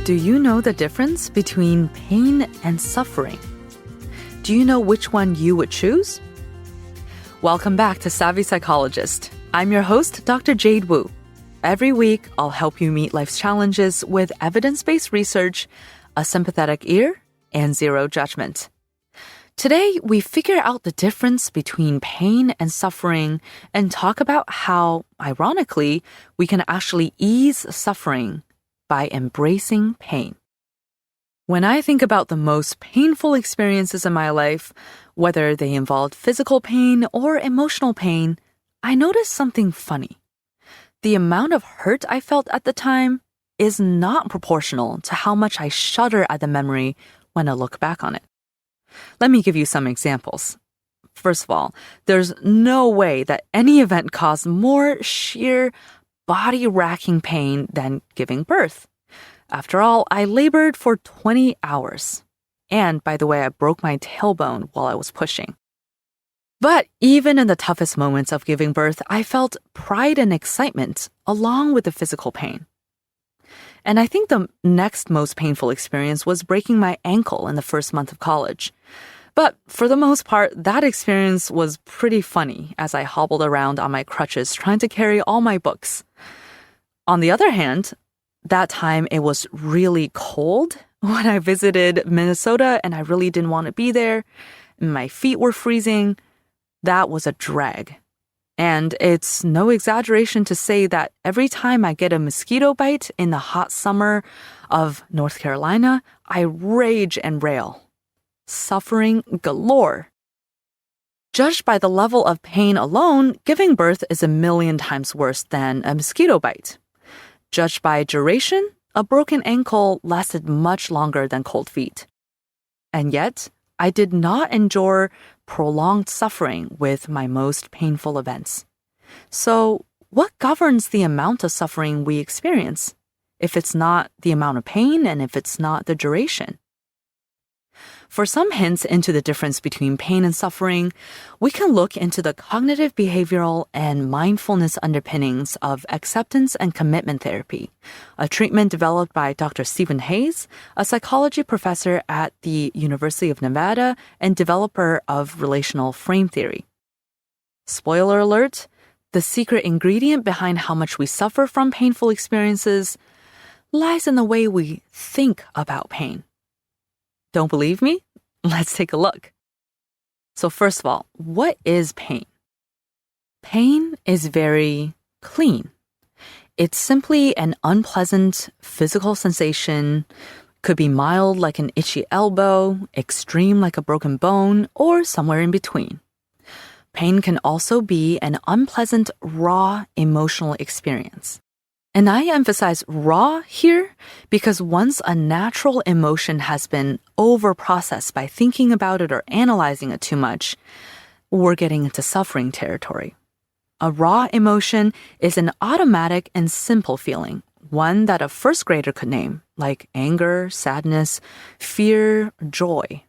Do you know the difference between pain and suffering? Do you know which one you would choose? Welcome back to Savvy Psychologist. I'm your host, Dr. Jade Wu. Every week, I'll help you meet life's challenges with evidence-based research, a sympathetic ear, and zero judgment. Today, we figure out the difference between pain and suffering and talk about how, ironically, we can actually ease suffering by embracing pain. When I think about the most painful experiences in my life, whether they involved physical pain or emotional pain, I notice something funny. The amount of hurt I felt at the time is not proportional to how much I shudder at the memory when I look back on it. Let me give you some examples. First of all, there's no way that any event caused more sheer body-racking pain than giving birth. After all, I labored for 20 hours. And by the way, I broke my tailbone while I was pushing. But even in the toughest moments of giving birth, I felt pride and excitement along with the physical pain. And I think the next most painful experience was breaking my ankle in the first month of college. But for the most part, that experience was pretty funny as I hobbled around on my crutches trying to carry all my books. On the other hand, that time it was really cold when I visited Minnesota and I really didn't want to be there. My feet were freezing. That was a drag. And it's no exaggeration to say that every time I get a mosquito bite in the hot summer of North Carolina, I rage and rail. Suffering galore. Judged by the level of pain alone, giving birth is 1,000,000 times worse than a mosquito bite. Judged by duration, a broken ankle lasted much longer than cold feet. And yet, I did not endure prolonged suffering with my most painful events. So, what governs the amount of suffering we experience? If it's not the amount of pain and if it's not the duration? For some hints into the difference between pain and suffering, we can look into the cognitive behavioral and mindfulness underpinnings of acceptance and commitment therapy, a treatment developed by Dr. Stephen Hayes, a psychology professor at the University of Nevada and developer of relational frame theory. Spoiler alert, the secret ingredient behind how much we suffer from painful experiences lies in the way we think about pain. Don't believe me? Let's take a look. So first of all, what is pain? Pain is very clean. It's simply an unpleasant physical sensation, could be mild like an itchy elbow, extreme like a broken bone, or somewhere in between. Pain can also be an unpleasant, raw emotional experience. And I emphasize raw here because once a natural emotion has been over-processed by thinking about it or analyzing it too much, we're getting into suffering territory. A raw emotion is an automatic and simple feeling, one that a first grader could name, like anger, sadness, fear, joy.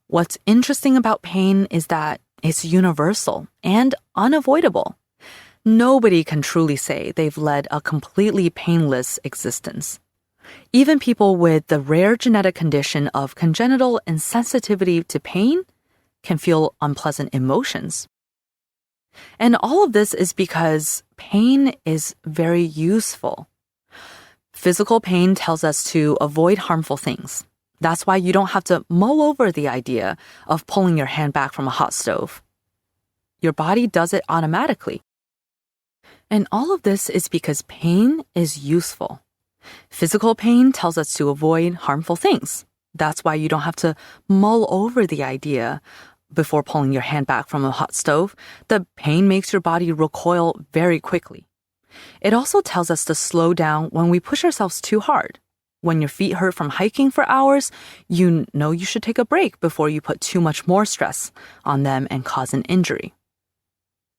What's interesting about pain is that it's universal and unavoidable. Nobody can truly say they've led a completely painless existence. Even people with the rare genetic condition of congenital insensitivity to pain can feel unpleasant emotions. And all of this is because pain is very useful. Physical pain tells us to avoid harmful things. That's why you don't have to mull over the idea of pulling your hand back from a hot stove. Your body does it automatically. And all of this is because pain is useful. Physical pain tells us to avoid harmful things. That's why you don't have to mull over the idea before pulling your hand back from a hot stove. The pain makes your body recoil very quickly. It also tells us to slow down when we push ourselves too hard. When your feet hurt from hiking for hours, you know you should take a break before you put too much more stress on them and cause an injury.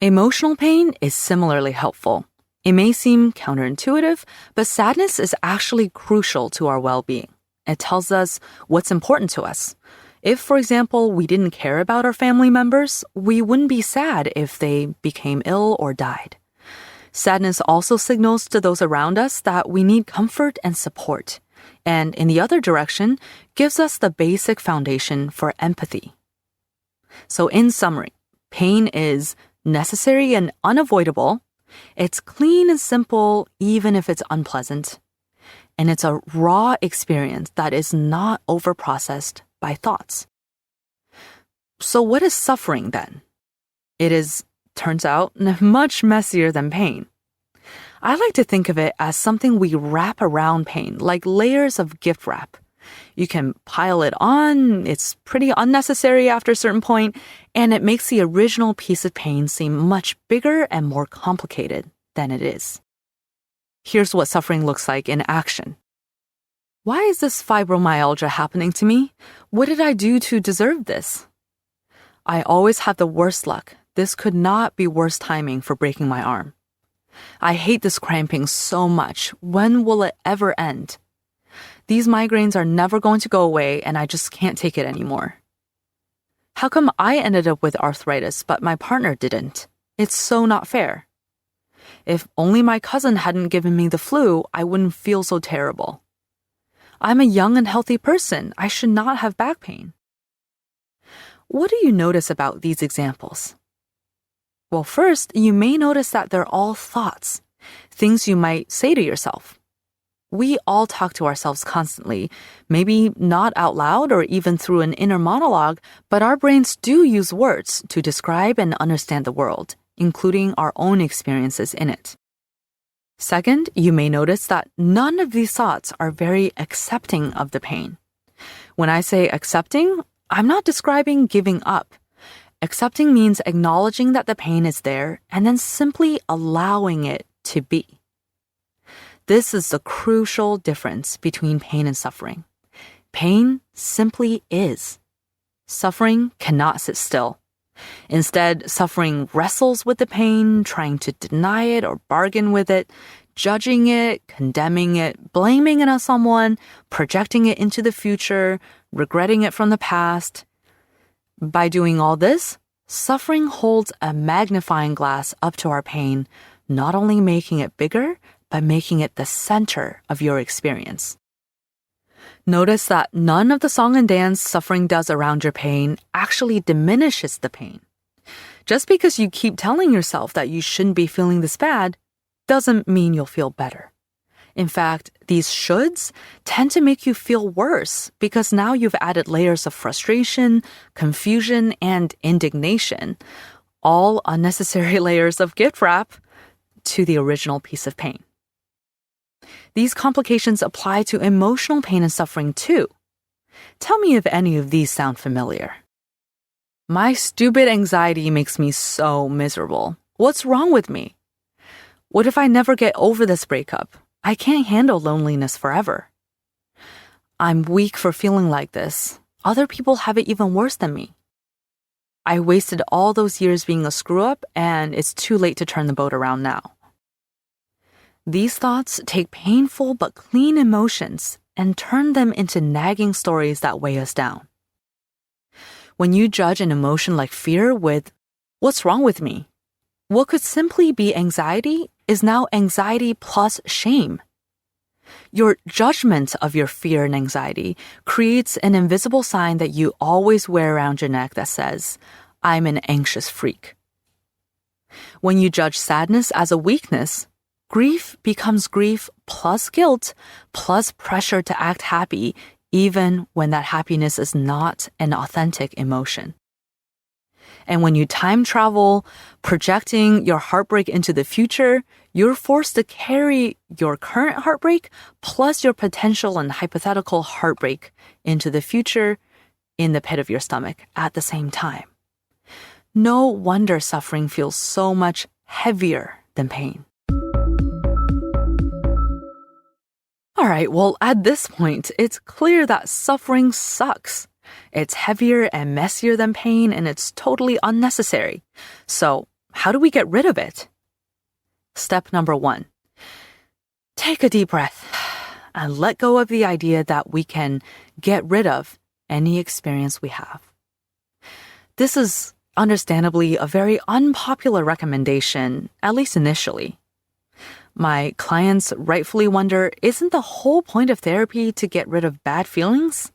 Emotional pain is similarly helpful. It may seem counterintuitive, but sadness is actually crucial to our well-being. It tells us what's important to us. If, for example, we didn't care about our family members, we wouldn't be sad if they became ill or died. Sadness also signals to those around us that we need comfort and support. and in the other direction, gives us the basic foundation for empathy. So in summary, pain is necessary and unavoidable. It's clean and simple, even if it's unpleasant. And it's a raw experience that is not overprocessed by thoughts. So what is suffering then? It is, turns out, much messier than pain. I like to think of it as something we wrap around pain, like layers of gift wrap. You can pile it on, it's pretty unnecessary after a certain point, and it makes the original piece of pain seem much bigger and more complicated than it is. Here's what suffering looks like in action. Why is this fibromyalgia happening to me? What did I do to deserve this? I always have the worst luck. This could not be worse timing for breaking my arm. I hate this cramping so much. When will it ever end? These migraines are never going to go away and I just can't take it anymore. How come I ended up with arthritis but my partner didn't? It's so not fair. If only my cousin hadn't given me the flu, I wouldn't feel so terrible. I'm a young and healthy person. I should not have back pain. What do you notice about these examples? Well, first, you may notice that they're all thoughts, things you might say to yourself. We all talk to ourselves constantly, maybe not out loud or even through an inner monologue, but our brains do use words to describe and understand the world, including our own experiences in it. Second, you may notice that none of these thoughts are very accepting of the pain. When I say accepting, I'm not describing giving up. Accepting means acknowledging that the pain is there and then simply allowing it to be. This is the crucial difference between pain and suffering. Pain simply is. Suffering cannot sit still. Instead, suffering wrestles with the pain, trying to deny it or bargain with it, judging it, condemning it, blaming it on someone, projecting it into the future, regretting it from the past. By doing all this, suffering holds a magnifying glass up to our pain, not only making it bigger, but making it the center of your experience. Notice that none of the song and dance suffering does around your pain actually diminishes the pain. Just because you keep telling yourself that you shouldn't be feeling this bad doesn't mean you'll feel better. In fact, these shoulds tend to make you feel worse because now you've added layers of frustration, confusion, and indignation, all unnecessary layers of gift wrap to the original piece of pain. These complications apply to emotional pain and suffering too. Tell me if any of these sound familiar. My stupid anxiety makes me so miserable. What's wrong with me? What if I never get over this breakup? I can't handle loneliness forever. I'm weak for feeling like this. Other people have it even worse than me. I wasted all those years being a screw-up and it's too late to turn the boat around now. These thoughts take painful but clean emotions and turn them into nagging stories that weigh us down. When you judge an emotion like fear with, "What's wrong with me?" what could simply be anxiety is now anxiety plus shame. Your judgment of your fear and anxiety creates an invisible sign that you always wear around your neck that says, "I'm an anxious freak." When you judge sadness as a weakness, grief becomes grief plus guilt plus pressure to act happy even when that happiness is not an authentic emotion. And when you time travel, projecting your heartbreak into the future, you're forced to carry your current heartbreak plus your potential and hypothetical heartbreak into the future in the pit of your stomach at the same time. No wonder suffering feels so much heavier than pain. All right, well, at this point, it's clear that suffering sucks. It's heavier and messier than pain, and it's totally unnecessary. So, how do we get rid of it? Step number 1. Take a deep breath and let go of the idea that we can get rid of any experience we have. This is understandably a very unpopular recommendation, at least initially. My clients rightfully wonder, isn't the whole point of therapy to get rid of bad feelings?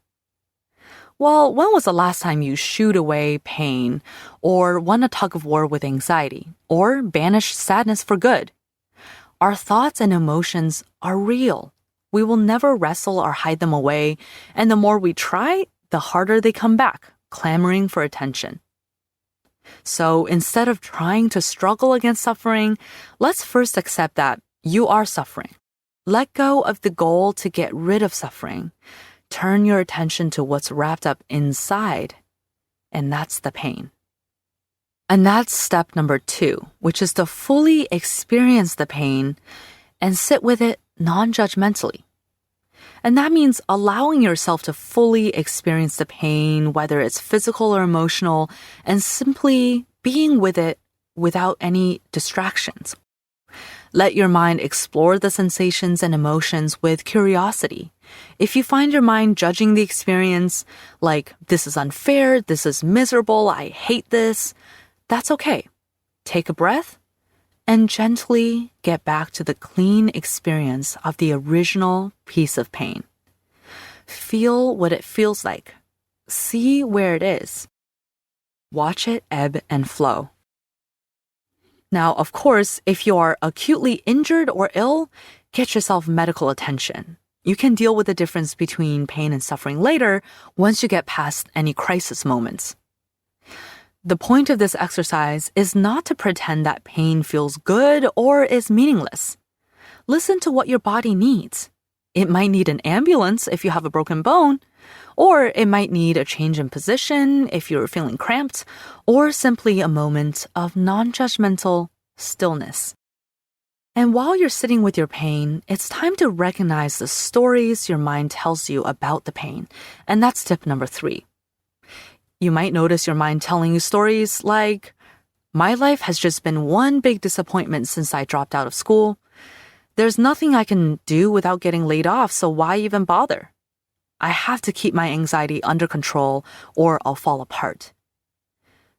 Well, when was the last time you shooed away pain, or won a tug of war with anxiety, or banished sadness for good? Our thoughts and emotions are real. We will never wrestle or hide them away, and the more we try, the harder they come back, clamoring for attention. So instead of trying to struggle against suffering, let's first accept that you are suffering. Let go of the goal to get rid of suffering. Turn your attention to what's wrapped up inside, and that's the pain. And that's step number 2, which is to fully experience the pain and sit with it non-judgmentally. And that means allowing yourself to fully experience the pain, whether it's physical or emotional, and simply being with it without any distractions. Let your mind explore the sensations and emotions with curiosity. If you find your mind judging the experience, like, this is unfair, this is miserable, I hate this, that's okay. Take a breath and gently get back to the clean experience of the original piece of pain. Feel what it feels like. See where it is. Watch it ebb and flow. Now, of course, if you are acutely injured or ill, get yourself medical attention. You can deal with the difference between pain and suffering later once you get past any crisis moments. The point of this exercise is not to pretend that pain feels good or is meaningless. Listen to what your body needs. It might need an ambulance if you have a broken bone, or it might need a change in position if you're feeling cramped, or simply a moment of non-judgmental stillness. And while you're sitting with your pain, it's time to recognize the stories your mind tells you about the pain. And that's tip number 3. You might notice your mind telling you stories like, my life has just been one big disappointment since I dropped out of school. There's nothing I can do without getting laid off, so why even bother? I have to keep my anxiety under control or I'll fall apart.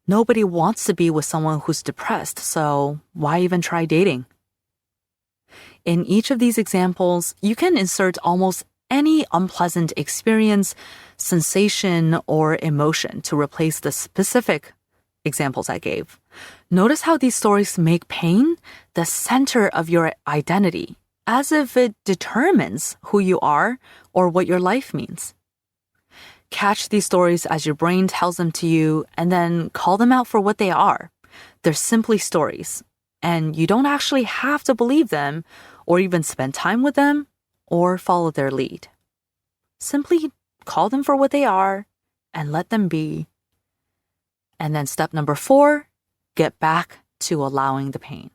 Nobody wants to be with someone who's depressed, so why even try dating? In each of these examples, you can insert almost any unpleasant experience, sensation, or emotion to replace the specific examples I gave. Notice how these stories make pain the center of your identity, as if it determines who you are or what your life means. Catch these stories as your brain tells them to you and then call them out for what they are. They're simply stories, and you don't actually have to believe them or even spend time with them or follow their lead. Simply call them for what they are and let them be. And then step number 4, get back to allowing the pain.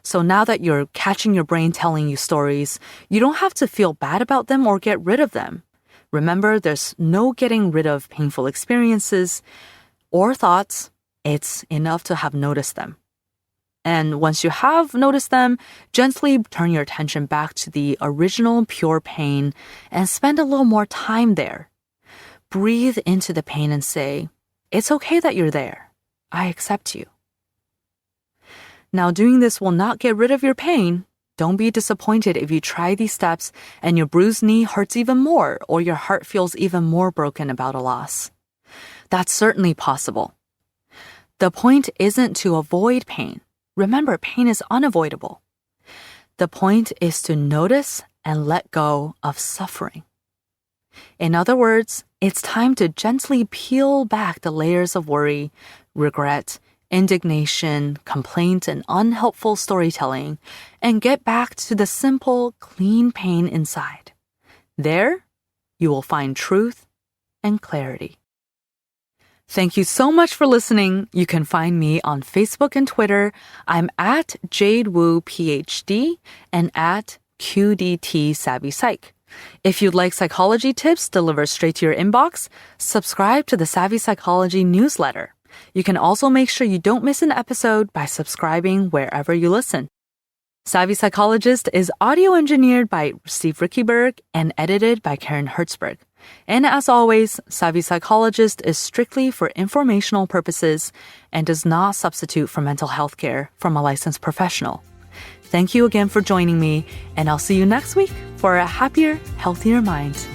So now that you're catching your brain telling you stories, you don't have to feel bad about them or get rid of them. Remember, there's no getting rid of painful experiences or thoughts. It's enough to have noticed them. And once you have noticed them, gently turn your attention back to the original pure pain and spend a little more time there. Breathe into the pain and say, it's okay that you're there. I accept you. Now, doing this will not get rid of your pain. Don't be disappointed if you try these steps and your bruised knee hurts even more or your heart feels even more broken about a loss. That's certainly possible. The point isn't to avoid pain. Remember, pain is unavoidable. The point is to notice and let go of suffering. In other words, it's time to gently peel back the layers of worry, regret, indignation, complaint, and unhelpful storytelling, and get back to the simple, clean pain inside. There, you will find truth and clarity. Thank you so much for listening. You can find me on Facebook and Twitter. I'm at JadeWooPhD and at QDT Savvy Psych. If you'd like psychology tips delivered straight to your inbox, subscribe to the Savvy Psychology newsletter. You can also make sure you don't miss an episode by subscribing wherever you listen. Savvy Psychologist is audio engineered by Steve Rickyberg and edited by Karen Hertzberg. And as always, Savvy Psychologist is strictly for informational purposes and does not substitute for mental health care from a licensed professional. Thank you again for joining me, and I'll see you next week for a happier, healthier mind.